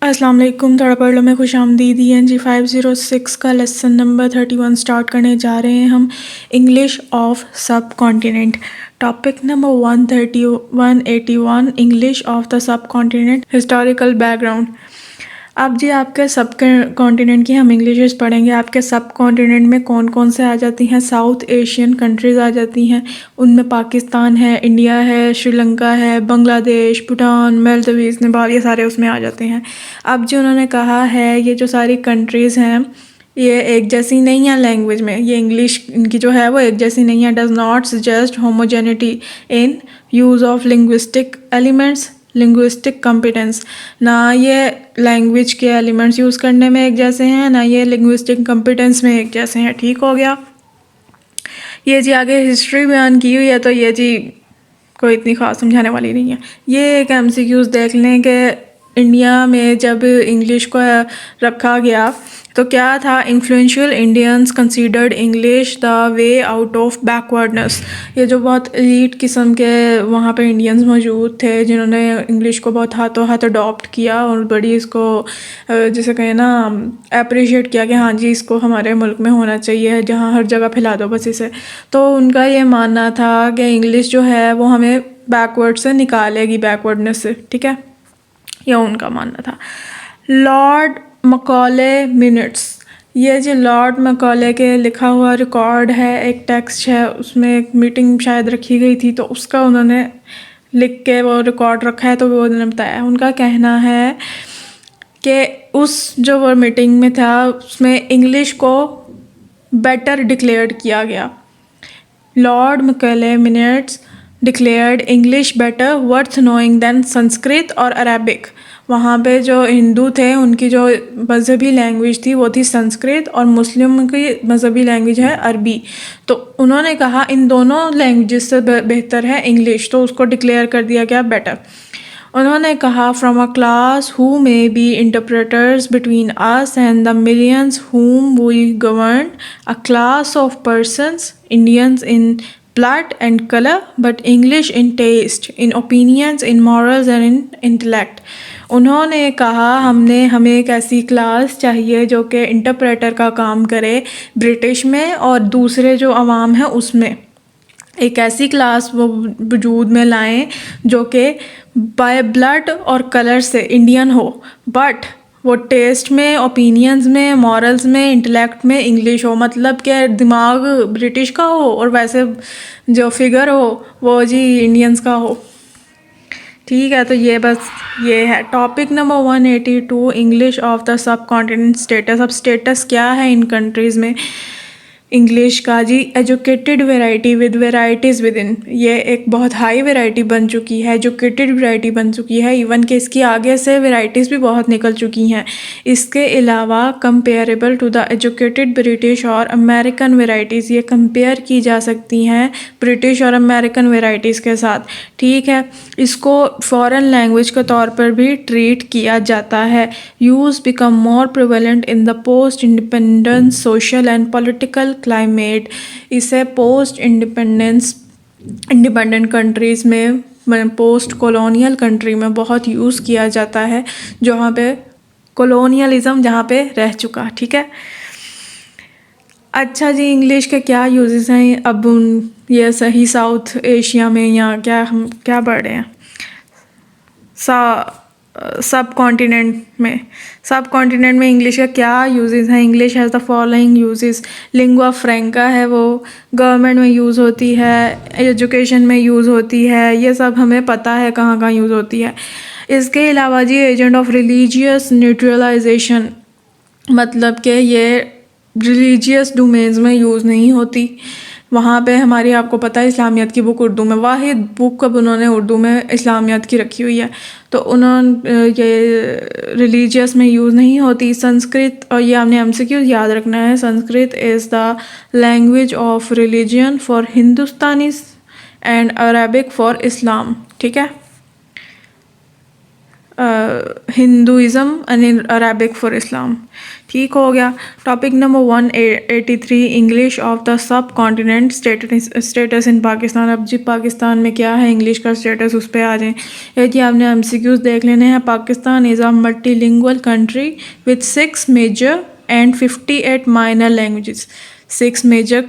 अस्सलाम वालेकुम। थोड़ा पढ़ लो में खुश आमदीदी NG 506 का लेसन नंबर 31 स्टार्ट करने जा रहे हैं हम। इंग्लिश ऑफ सब continent. Topic number 181 English of the सब कॉन्टिनेंट हिस्टोरिकल बैकग्राउंड। अब जी आपके सब कॉन्टिनेंट की हम इंग्लिश पढ़ेंगे। आपके सब कॉन्टिनेंट में कौन कौन से आ जाती हैं? साउथ एशियन कंट्रीज़ आ जाती हैं, उनमें पाकिस्तान है, इंडिया है, श्रीलंका है, बांग्लादेश, भूटान, मालदीव्स, नेपाल, ये सारे उसमें आ जाते हैं। अब जो उन्होंने कहा है ये जो सारी कंट्रीज़ हैं ये एक जैसी नहीं है लैंग्वेज में, ये इंग्लिश इनकी जो है वो एक जैसी नहीं है। Does not suggest homogeneity in use of linguistic elements, linguistic competence. ना ये लैंग्वेज के एलिमेंट्स यूज़ करने में एक जैसे हैं, ना ये लिंग्विस्टिक कॉम्पिटेंस में एक जैसे हैं। ठीक हो गया। ये जी आगे हिस्ट्री बयान की हुई है तो ये जी कोई इतनी ख़ास समझाने वाली नहीं है। ये एक MCQs देख लें कि इंडिया में जब इंग्लिश को रखा गया तो क्या था? Influential Indians considered English the way out of backwardness. ये जो बहुत एलीट किस्म के वहाँ पे इंडियंस मौजूद थे जिन्होंने इंग्लिश को बहुत हाथों हाथ अडॉप्ट किया और बड़ी इसको जैसे कहें ना अप्रिशिएट किया कि हाँ जी इसको हमारे मुल्क में होना चाहिए, जहाँ हर जगह फैला दो बस इसे। तो उनका ये मानना था कि इंग्लिश जो है वो हमें बैकवर्ड से निकालेगी, बैकवर्डनेस से। ठीक है, यह उनका मानना था। Lord Macaulay minutes. ये जो लॉर्ड मकॉले के लिखा हुआ रिकॉर्ड है, एक टेक्स्ट है, उसमें एक मीटिंग शायद रखी गई थी तो उसका उन्होंने लिख के वो रिकॉर्ड रखा है, तो वो उन्होंने बताया। उनका कहना है कि उस जो वो मीटिंग में था उसमें इंग्लिश को बेटर डिक्लेयर्ड किया गया। Lord Macaulay minutes declared English better worth knowing than Sanskrit और अरेबिक। वहाँ पे जो हिंदू थे उनकी जो मज़हबी लैंग्वेज थी वो थी संस्कृत और मुस्लिम की मज़हबी लैंग्वेज है अरबी। तो उन्होंने कहा इन दोनों लैंग्वेज से बेहतर है इंग्लिश, तो उसको डिक्लेयर कर दिया गया बेटर। उन्होंने कहा from a class who may be interpreters between us and the millions whom we govern, a class of persons, Indians in blood and color, but English in taste, in opinions, in morals and in intellect. उन्होंने कहा हमें एक ऐसी class चाहिए जो कि interpreter का काम करे ब्रिटिश में और दूसरे जो अवाम है उसमें एक ऐसी क्लास वो वजूद में लाएं जो कि बाय ब्लड और कलर से इंडियन हो, बट वो टेस्ट में, ओपिनियंस में, मॉरल्स में, इंटेलेक्ट में इंग्लिश हो। मतलब कि दिमाग ब्रिटिश का हो और वैसे जो फिगर हो वो जी इंडियंस का हो। ठीक है, तो ये बस ये है। Topic number 182 English of the subcontinent status. अब स्टेटस क्या है इन कंट्रीज़ में इंग्लिश का जी? Educated variety with varieties within. ये एक बहुत हाई वेराइटी बन चुकी है, एजुकेटेड वेराइटी बन चुकी है, इवन कि इसकी आगे से वेराइटीज़ भी बहुत निकल चुकी हैं। इसके अलावा comparable to the educated British और अमेरिकन वेराइटीज़, ये कंपेयर की जा सकती हैं ब्रिटिश और अमेरिकन वेराइटीज़ के साथ। ठीक है, इसको फॉरेन लैंग्वेज के तौर पर भी ट्रीट किया जाता है। Use become more prevalent in the post independence social and political climate. इसे पोस्ट इंडिपेंडेंट कंट्रीज़ में, पोस्ट कॉलोनियल कंट्री में बहुत यूज़ किया जाता है, जहाँ पे कॉलोनियलिज्म जहाँ पे रह चुका। ठीक है, अच्छा जी, इंग्लिश के क्या यूजेस हैं? अब ये सही साउथ एशिया में या क्या हम क्या पढ़ रहे हैं सब कॉन्टिनेंट में इंग्लिश का क्या यूजेस हैं? English has the following uses. Lingua franca है, वो गवर्नमेंट में यूज़ होती है, एजुकेशन में यूज़ होती है, ये सब हमें पता है कहाँ कहाँ यूज़ होती है। इसके अलावा जी एजेंट ऑफ रिलीजियस न्यूट्रलाइजेशन, मतलब कि ये रिलीजियस डोमेन्स में यूज़ नहीं होती। वहाँ पे हमारी, आपको पता है, इस्लामियत की बुक उर्दू में, वाहिद बुक अब उन्होंने उर्दू में इस्लामियत की रखी हुई है, तो उन्होंने ये रिलीजियस में यूज़ नहीं होती। संस्कृत, और ये आपने MCQ याद रखना है, Sanskrit is the language of religion for Hindustanis and Arabic for इस्लाम। ठीक है, हिंदुज़म एंड अरबिक फॉर इस्लाम। ठीक हो गया। Topic number 183 English of the subcontinent status in Pakistan. अब जी पाकिस्तान में क्या है इंग्लिश का स्टेटस, उस पर आ जाएँ। ये जी आपने MCQs देख लेने हैं। Pakistan is a multilingual country with 6 major and 58 minor languages. 6 major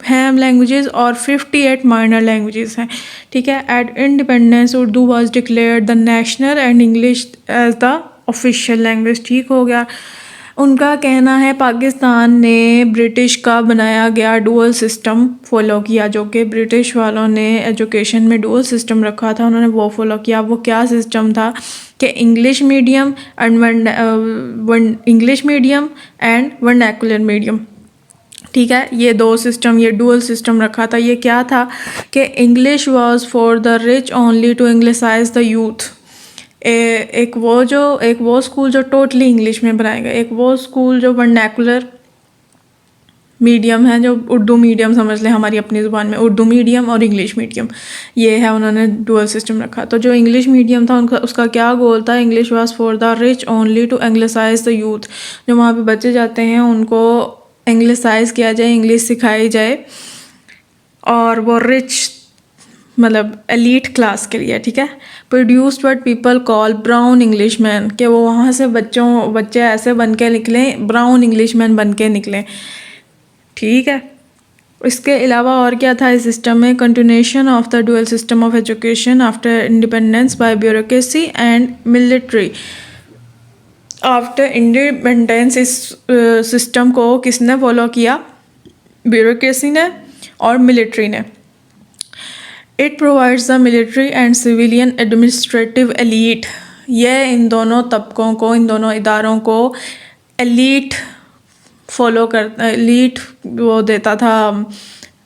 हैं लैंग्वेजेस और 58 माइनर लैंग्वेजेस हैं। ठीक है। At independence Urdu was declared the national and English as the official language. ठीक हो गया। उनका कहना है पाकिस्तान ने ब्रिटिश का बनाया गया डुअल सिस्टम फॉलो किया, जो कि ब्रिटिश वालों ने एजुकेशन में डुअल सिस्टम रखा था, उन्होंने वो फॉलो किया। वो क्या सिस्टम था कि English medium and vernacular medium. ठीक है। ये 2 सिस्टम, ये डुअल सिस्टम रखा था। ये क्या था कि English was for the rich only to englishize the youth. एक वो स्कूल जो टोटली इंग्लिश में बनाएगा, एक वो स्कूल जो वर्नैकुलर मीडियम है, जो उर्दू मीडियम समझ लें हमारी अपनी ज़ुबान में, उर्दू मीडियम और इंग्लिश मीडियम, ये है उन्होंने डुअल सिस्टम रखा। तो जो इंग्लिश मीडियम था उसका क्या गोल था, English was for the rich only to anglicise the youth. जो वहाँ पे बच्चे जाते हैं उनको एंग्लिसाइज किया जाए, इंग्लिश सिखाई जाए, और वो रिच मतलब एलीट क्लास के लिए। ठीक है। Produced what people call brown English man, कि वो वहाँ से बच्चे ऐसे बन के निकलें, ब्राउन इंग्लिश मैन बन के निकलें। ठीक है। इसके अलावा और क्या था इस सिस्टम में, continuation of the dual system of education after independence bye bureaucracy and military. After independence इस सिस्टम को किसने फॉलो किया, ब्यूरोक्रेसी ने और मिलिट्री ने। It provides the military and civilian administrative elite. ये इन दोनों तबकों को, इन दोनों इदारों को एलीट फॉलो करता, एलीट वो देता था,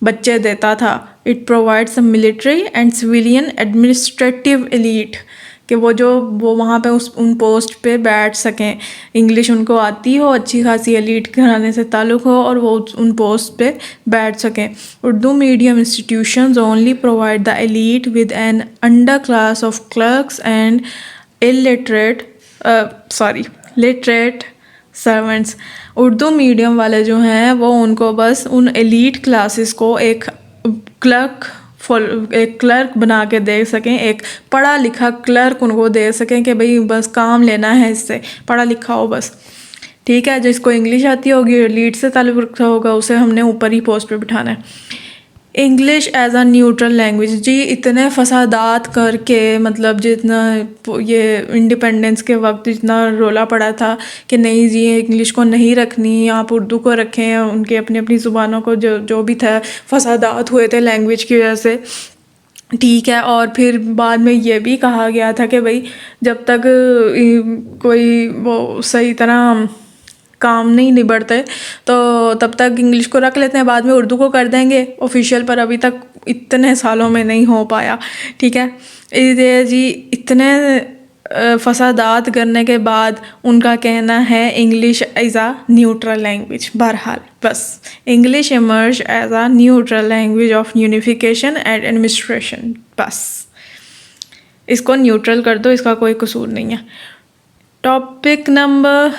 बच्चे देता था। It provides the military and civilian administrative elite, कि वो वहाँ पे उन पोस्ट पे बैठ सकें, इंग्लिश उनको आती हो, अच्छी खासी एलीट घराने से ताल्लुक़ हो, और वो उन पोस्ट पे बैठ सकें। Urdu medium institutions only provide the elite with an under class of clerks and literate servants. Urdu medium वाले जो हैं वो उनको बस उन एलीट क्लासेस को एक क्लर्क बना के दे सकें, एक पढ़ा लिखा क्लर्क उनको दे सकें कि भाई बस काम लेना है, इससे पढ़ा लिखा हो बस। ठीक है। जिसको इंग्लिश आती होगी, एलीट से ताल्लुक़ रखता होगा, उसे हमने ऊपर ही पोस्ट पे बिठाना है। English as a neutral language. जी इतने फसादात करके, मतलब जितना ये इंडिपेंडेंस के वक्त जितना रोला पड़ा था कि नहीं जी इंग्लिश को नहीं रखनी, आप उर्दू को रखें, उनके अपनी अपनी ज़ुबानों को जो भी था, फसादात हुए थे लैंग्वेज की वजह से। ठीक है। और फिर बाद में ये भी कहा गया था कि भाई जब तक कोई वो सही तरह काम नहीं निबड़ते तो तब तक इंग्लिश को रख लेते हैं, बाद में उर्दू को कर देंगे ऑफिशियल, पर अभी तक इतने सालों में नहीं हो पाया। ठीक है। ये जी इतने फसादात करने के बाद उनका कहना है English is a neutral language. बहरहाल बस English emerge as a neutral language of unification and administration. बस इसको न्यूट्रल कर दो, इसका कोई कसूर नहीं है। Topic number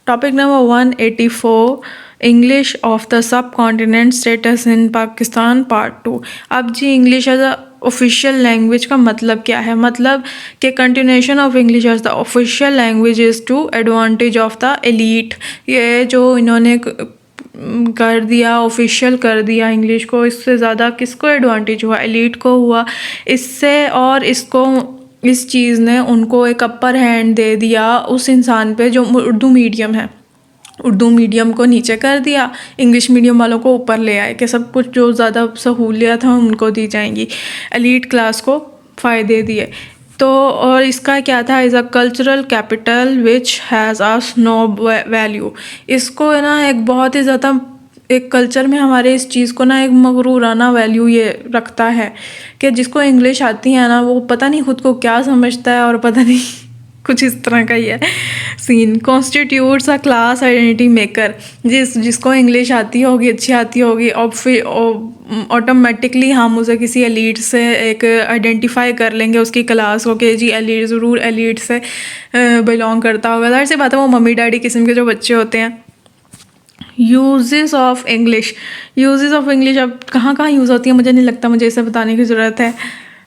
184 English of the subcontinent status in Pakistan part 2। अब जी English as a official language का मतलब क्या है, मतलब कि continuation of English as the official language is to advantage of the elite. ये जो इन्होंने कर दिया, ऑफिशियल कर दिया इंग्लिश को, इससे ज़्यादा किसको एडवांटेज हुआ, एलीट को हुआ इससे। और इस चीज़ ने उनको एक अपर हैंड दे दिया उस इंसान पे जो उर्दू मीडियम है, उर्दू मीडियम को नीचे कर दिया, इंग्लिश मीडियम वालों को ऊपर ले आए कि सब कुछ जो ज़्यादा सहूलियत हैं उनको दी जाएंगी, एलीट क्लास को फ़ायदे दिए। तो और इसका क्या था, is a cultural capital which has a snob value. इसको है ना एक बहुत ही ज़्यादा एक कल्चर में हमारे इस चीज़ को ना एक मगरूराना वैल्यू ये रखता है कि जिसको इंग्लिश आती है ना वो पता नहीं ख़ुद को क्या समझता है और पता नहीं कुछ इस तरह का ही है scene. Constitutes a class identity maker, जिसको इंग्लिश आती होगी, अच्छी आती होगी, और फिर ऑटोमेटिकली हम उसे किसी एलीट से एक आइडेंटिफाई कर लेंगे उसकी क्लास को कि जी एलीट, ज़रूर एलीट से बिलोंग करता होगा। ज़ाहिर सी बात है वो मम्मी डैडी किस्म के जो बच्चे होते हैं। Uses of English, uses of English अब कहाँ कहाँ यूज़ होती है मुझे नहीं लगता मुझे इसे बताने की ज़रूरत है,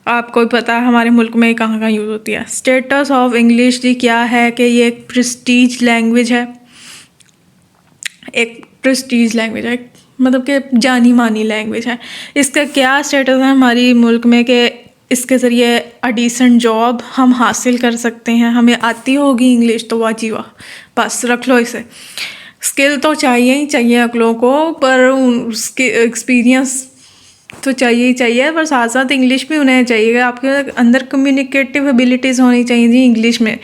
आपको भी पता है हमारे मुल्क में कहाँ कहाँ यूज़ होती है। स्टेटस ऑफ इंग्लिश जी क्या है कि ये एक प्रेस्टीज लैंग्वेज है, एक प्रेस्टीज लैंग्वेज है, मतलब कि जानी मानी लैंग्वेज है। इसका क्या स्टेटस है हमारी मुल्क में कि इसके ज़रिए अ डिसेंट जॉब हम हासिल कर सकते हैं, हमें आती होगी इंग्लिश तो वाह जी वाह, बस रख लो इसे। स्किल तो चाहिए ही चाहिए अगलों को, पर उसके एक्सपीरियंस तो चाहिए ही चाहिए, पर साथ साथ इंग्लिश भी उन्हें चाहिए। आपके अंदर कम्युनिकेटिव एबिलिटीज़ होनी चाहिए जी इंग्लिश में,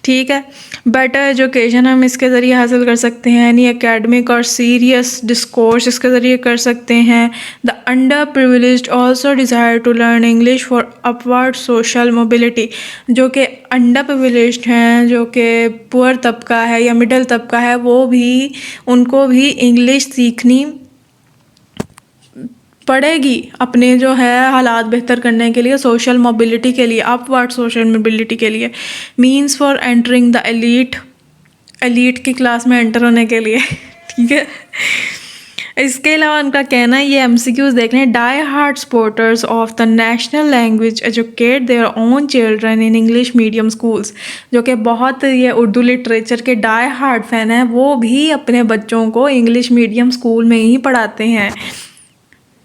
ठीक है। बेटर एजुकेशन हम इसके ज़रिए हासिल कर सकते हैं, यानी एकेडमिक और सीरियस डिस्कोर्स इसके ज़रिए कर सकते हैं। The under privileged also desire to learn English for upward social mobility, जो कि अंडर प्रिविलेज्ड हैं, जो कि पुअर तबका है या मिडल तबका है, वो भी, उनको भी इंग्लिश सीखनी पड़ेगी अपने जो है हालात बेहतर करने के लिए, सोशल मोबिलिटी के लिए, अपवर्ड सोशल मोबिलिटी के लिए। Means for entering the elite, elite की क्लास में एंटर होने के लिए ठीक है। इसके अलावा उनका कहना है, ये MCQs देख लें, die hard supporters of the national language educate their own children in English medium schools, जो कि बहुत ये उर्दू लिटरेचर के डाई हार्ड फैन हैं, वो भी अपने बच्चों को इंग्लिश मीडियम स्कूल में ही पढ़ाते हैं,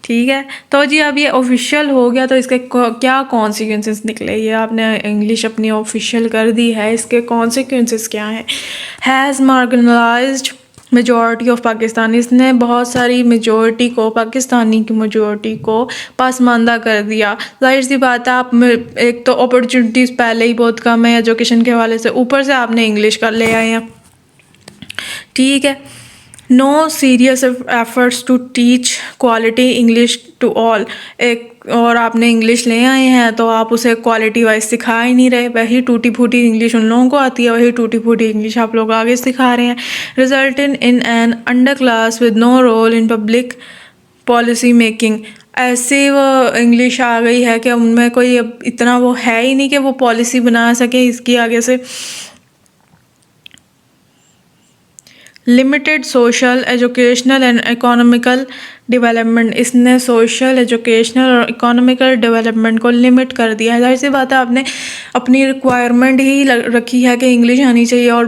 ठीक है। तो जी अब ये ऑफिशियल हो गया, तो इसके क्या कॉन्सिक्वेंसेस निकले, ये आपने इंग्लिश अपनी ऑफिशियल कर दी है, इसके कॉन्सिक्वेंसेस क्या हैं। Has marginalised majority of Pakistani, इसने बहुत सारी मेजॉरिटी को, पाकिस्तानी की मेजॉरिटी को पसमानदा कर दिया। जाहिर सी बात है, आप एक तो अपॉर्चुनिटीज़ पहले ही बहुत कम है एजुकेशन के हवाले से, ऊपर से आपने इंग्लिश कर ले आए हैं, ठीक है। No serious efforts to teach quality English to all, एक और आपने इंग्लिश ले आए हैं तो आप उसे क्वालिटी वाइज सिखा ही नहीं रहे, वही टूटी फूटी इंग्लिश उन लोगों को आती है, वही टूटी फूटी इंग्लिश आप लोग आगे सिखा रहे हैं। Result in an under class with no role in public policy making, ऐसी वो इंग्लिश आ गई है कि उनमें कोई इतना वो है ही नहीं कि वो पॉलिसी बना सके इसकी आगे से। Limited social educational and economical development, इसने सोशल एजुकेशनल और इकोनॉमिकल डेवलपमेंट को लिमिट कर दिया है। जाहिर सी बात है, आपने अपनी रिक्वायरमेंट ही रखी है कि इंग्लिश आनी चाहिए, और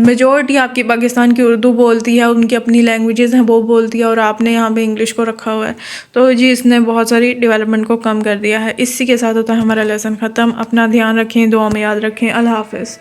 मेजॉरिटी आपकी पाकिस्तान की उर्दू बोलती है, उनकी अपनी लैंग्वेजेस हैं वो बोलती है, और आपने यहाँ पे इंग्लिश को रखा हुआ है, तो जी इसने बहुत सारी डेवलपमेंट को कम कर दिया है। इसी के साथ होता है हमारा लेसन ख़त्म। अपना ध्यान रखें, दुआ में याद रखें। अल्लाह हाफ़िज़।